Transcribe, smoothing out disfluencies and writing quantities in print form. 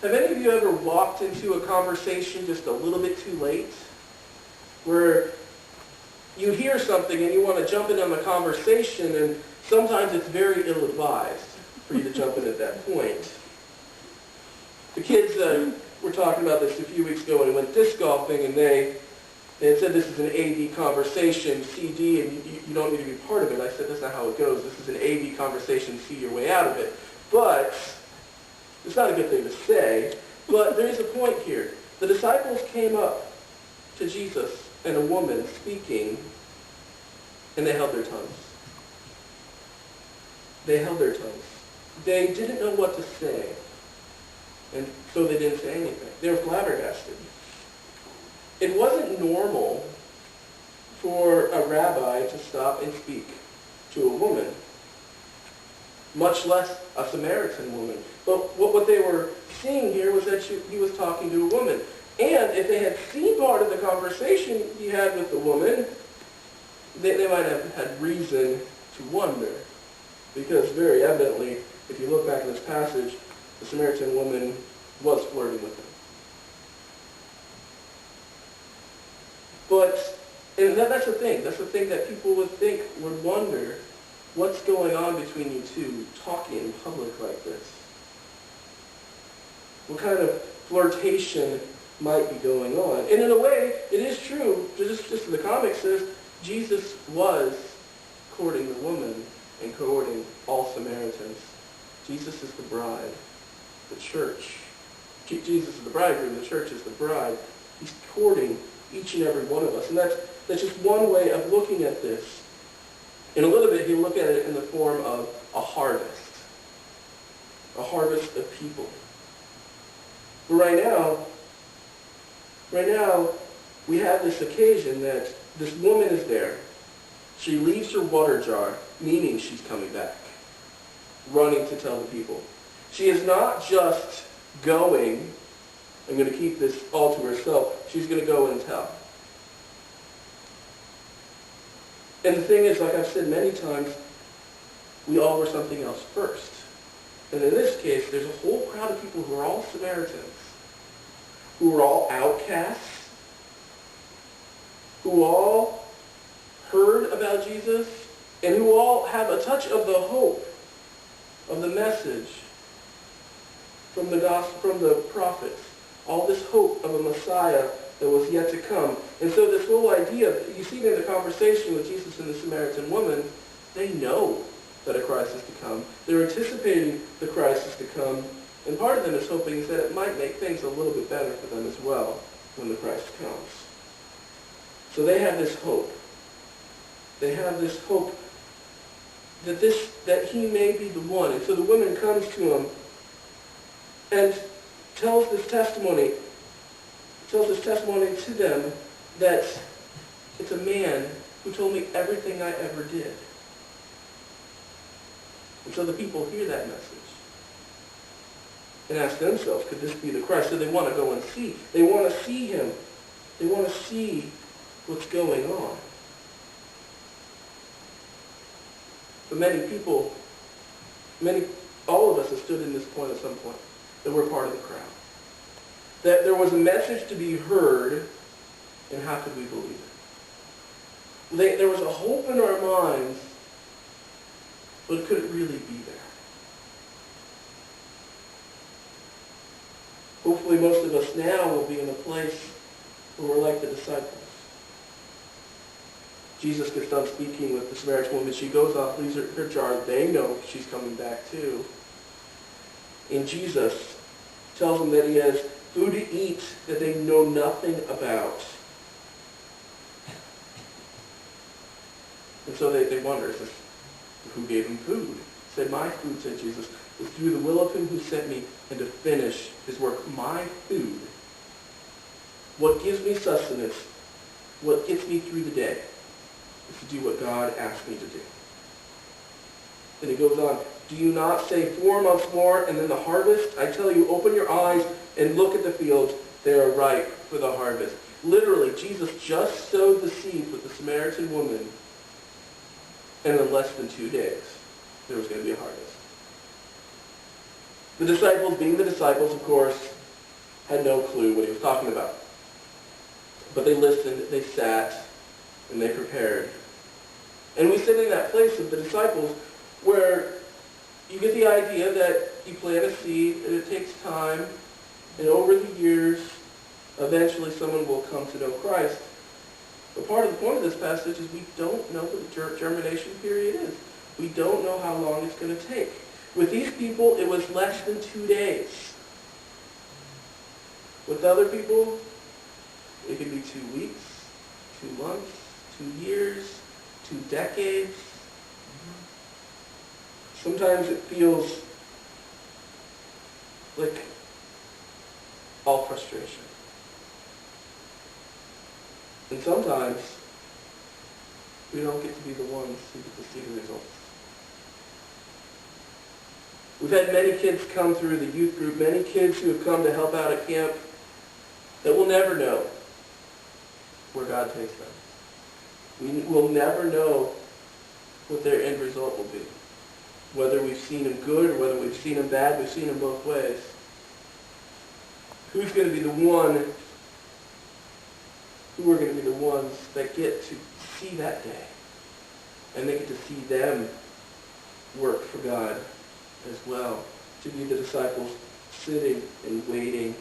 Have any of you ever walked into a conversation just a little bit too late? Where you hear something and you want to jump in on the conversation, and sometimes it's very ill-advised for you to jump in at that point. The kids were talking about this a few weeks ago when we went disc golfing, and they had said this is an AV conversation, CD, and you don't need to be part of it. I said, that's not how it goes. This is an AV conversation, see your way out of it. But it's not a good thing to say, but there is a point here. The disciples came up to Jesus and a woman speaking, and they held their tongues. They held their tongues. They didn't know what to say, and so they didn't say anything. They were flabbergasted. It wasn't normal for a rabbi to stop and speak to a woman, much less a Samaritan woman. But what they were seeing here was that he was talking to a woman. And if they had seen part of the conversation he had with the woman, they might have had reason to wonder. Because very evidently, if you look back in this passage, the Samaritan woman was flirting with him. But, and that's the thing. That's the thing that people would wonder, what's going on between you two talking in public like this? What kind of flirtation might be going on? And in a way, it is true, just as the comic says, Jesus was courting the woman and courting all Samaritans. Jesus is the bride, the church. Jesus is the bridegroom, the church is the bride. He's courting each and every one of us. And that's just one way of looking at this. In a little bit, he'll look at it in the form of a harvest of people. But right now, we have this occasion that this woman is there. She leaves her water jar, meaning she's coming back, running to tell the people. She is not just going, I'm going to keep this all to herself. She's going to go and tell. And the thing is, like I've said many times, we all were something else first. And in this case, there's a whole crowd of people who are all Samaritans, who are all outcasts, who all heard about Jesus, and who all have a touch of the hope of the message from the gospel, from the prophets. All this hope of a Messiah that was yet to come. And so this whole idea, you see it in the conversation with Jesus and the Samaritan woman, they know that a Christ is to come. They're anticipating the Christ is to come. And part of them is hoping that it might make things a little bit better for them as well when the Christ comes. So they have this hope. They have this hope that he may be the one. And so the woman comes to him and tells this testimony to them that it's a man who told me everything I ever did. And so the people hear that message and ask themselves, could this be the Christ? So they want to go and see. They want to see him. They want to see what's going on. But all of us have stood in this point at some point, that we're part of the crowd. That there was a message to be heard, and how could we believe it? There was a hope in our minds, but could it really be there? Hopefully most of us now will be in a place where we're like the disciples. Jesus gets done speaking with the Samaritan woman. She goes off, leaves her jar. They know she's coming back too. And Jesus tells them that he has food to eat that they know nothing about. And so they wonder, who gave him food? He said, my food, said Jesus, is to do the will of him who sent me and to finish his work. My food, what gives me sustenance, what gets me through the day, is to do what God asked me to do. Then he goes on, do you not say 4 months more and then the harvest? I tell you, open your eyes and look at the fields. They are ripe for the harvest. Literally, Jesus just sowed the seed with the Samaritan woman, and in less than 2 days, there was going to be a harvest. The disciples, being the disciples, of course, had no clue what he was talking about. But they listened, they sat, and they prepared. And we sit in that place of the disciples where you get the idea that you plant a seed and it takes time, and over the years, eventually someone will come to know Christ. But part of the point of this passage is we don't know what the germination period is. We don't know how long it's going to take. With these people, it was less than 2 days. With other people, it could be 2 weeks, 2 months, 2 years, 2 decades. Sometimes it feels like all frustration. And sometimes we don't get to be the ones who get to see the results. We've had many kids come through the youth group, many kids who have come to help out at camp that will never know where God takes them. We will never know what their end result will be. Whether we've seen them good or whether we've seen them bad, we've seen them both ways. Who's going to be the one? Who are going to be the ones that get to see that day? And they get to see them work for God as well. To be the disciples sitting and waiting